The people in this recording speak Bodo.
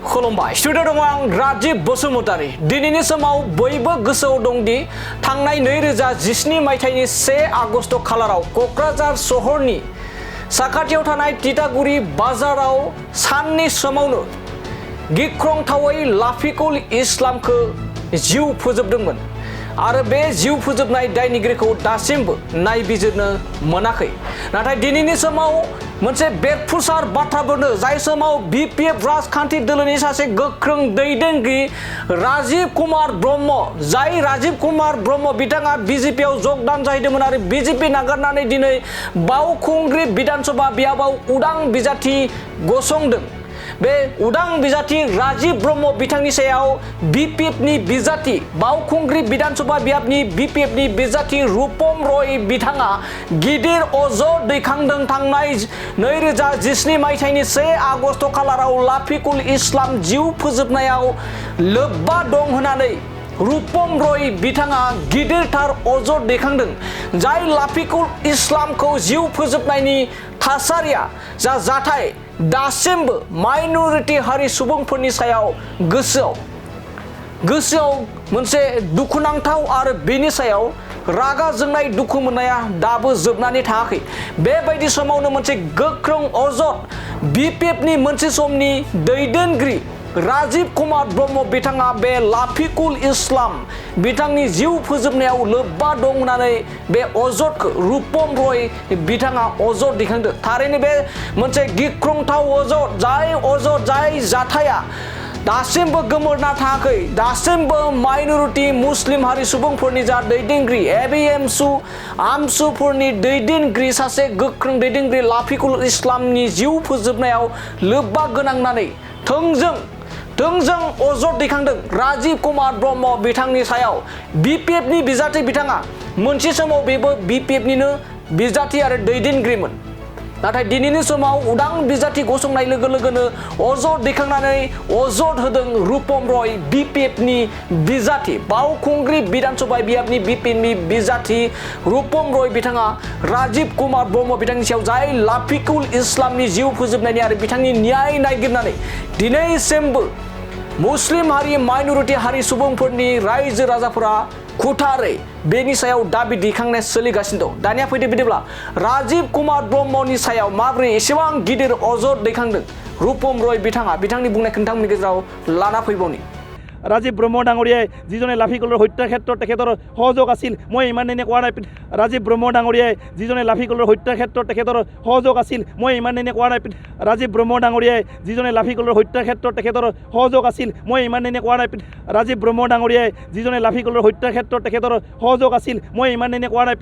खुलुमबाय स्टुडिअ दङ आं राजीब बसुमतारी दिनैनि समाव बयबो गोसोआव दंदि थांनाय 2017 मायथाइनि 1 आगस्ट खालाराव कक्राझार सहरनि साखाथियाव थानाय तितागुरि बाजाराव साननि समावनो गिख्रंथावै लाफिकुल इस्लामखौ जिउ फोजोबदोंमोन आरो बे जिउ फोजोबनाय दायनिगिरिखौ दासिमबो नायबिजिरनो मोनाखै नाथाय दिनैनि समाव मोनसे बेरफुसार बाथ्राबोनो जाय समाव बीपीएफ राजखान्थि दोलोनि सासे गोख्रों दैदेनगिरि राजीव कुमार ब्रह्म जाय राजीव कुमार ब्रह्म बिथाङा बीजेपीआव जगदान जाहैदोंमोन आरो बीजेपी नागारनानै दिनै बावखुंग्रि विधानसभा बियाबाव उदां बिजाथि गसंदों बे उदां बिजाथि राजीव ब्रह्म बिथांनि सायाव बीपीएफनि बिजाथि बावखुंग्रि विधानसभा बियाबनि बीपीएफनि बिजाथि रूपम रय बिथाङा गिदिर अजद दैखांदों थांनाय 2017 मायथाइनि 1 आगस्ट खालाराव लाफिकुल इस्लाम जिउ फोजोबनायाव लोब्बा दं होननानै रूपम रय बिथाङा गिदिरथार अजद दैखांदों जाय लाफिकुल इस्लामखौ जिउ फोजोबनायनि थासारिया जा जाथाय दासिमबो माइनरिटी हारि सुबुंफोरनि सायाव गोसोआव मोनसे दुखुनांथाव आरो बेनि सायाव रागा जोंनाय दुखु मोननाया दाबो जोबनानै थायाखै बेबायदि समावनो मोनसे गोख्रों अजद बीपीएफनि मोनसे समनि दैदेनगिरि राजीव कुमार ब्रह्म बिथाङा बे लाफिकुल इस्लाम बिथांनि जिउ फोजोबनायाव लोब्बा दं होननानै बे अजदखौ रूपम रय बिथाङा अजद दैखांदों थारैनो बे मोनसे गिख्रंथाव अजद जाय जाथाया दासिमबो गोमोरना थायाखै दासिमबो माइनरिटी मुस्लिम हारि सुबुंफोरनि जा दैदेनगिरि आमसुफोरनि दैदेनगिरि सासे गोख्रों दैदेनगिरि लाफिकुल इस्लामनि जिउ फोजोबनायाव लोब्बा गोनांनानै थोंजों अजद दैखांदों राजीव कुमार ब्रह्म बिथांनि सायाव बीपीएफनि बिजाथि बिथाङा मोनसे समाव बेबो बीपीएफनिनो बिजाथि आरो दैदेनगिरिमोन नाथाय दिनैनि समाव उदां बिजाथि गसंनाय लोगो लोगोनो अजद दैखांनानै अजद होदों रूपम रय बीपीएफनि बिजाथि बावखुंग्रि विधानसभा बियाबनि बीपीएफनि बिजाथि रूपम रय बिथाङा राजीव कुमार ब्रह्म बिथांनि सायाव जाय लाफिकुल इस्लामनि जिउ फोजोबनायनि आरो बिथांनि न्याय नागिरनानै दिनैसिमबो मुस्लिम हारि माइनरिटी हारि सुबुंफोरनि रायजो राजाफोरा खुथारै बेनि सायाव दाबि दैखांनाय सोलिगासिनो दं दानिया फैदो बिदिब्ला राजीव कुमार ब्रह्मनि सायाव माबोरै एसेबां गिदिर अजद दैखांदों रूपम रय बिथाङा बिथांनि बुंनाय खोन्थामनि गेजेराव लाना फैबावनि राजीव ब्रह्म डाঙৰীয়াই যিজনে লাফিকুলৰ হত্যাৰ ক্ষেত্ৰত তেখেতৰ সহযোগ আছিল মই ইমান দিনে কোৱা নাই ৰাজীৱ ব্ৰহ্ম ডাঙৰীয়াই যিজনে লাফিকুলৰ হত্যাৰ ক্ষেত্ৰত তেখেতৰ সহযোগ আছিল মই ইমান দিনে কোৱা নাই ৰাজীৱ ব্ৰহ্ম ডাঙৰীয়াই যিজনে লাফিকুলৰ হত্যাৰ ক্ষেত্ৰত তেখেতৰ সহযোগ আছিল মই ইমান দিনে কোৱা নাই ৰাজীৱ ব্ৰহ্ম ডাঙৰীয়াই যিজনে লাফিকুলৰ হত্যাৰ ক্ষেত্ৰত তেখেতৰ সহযোগ আছিল মই ইমান দিনে কোৱা নাই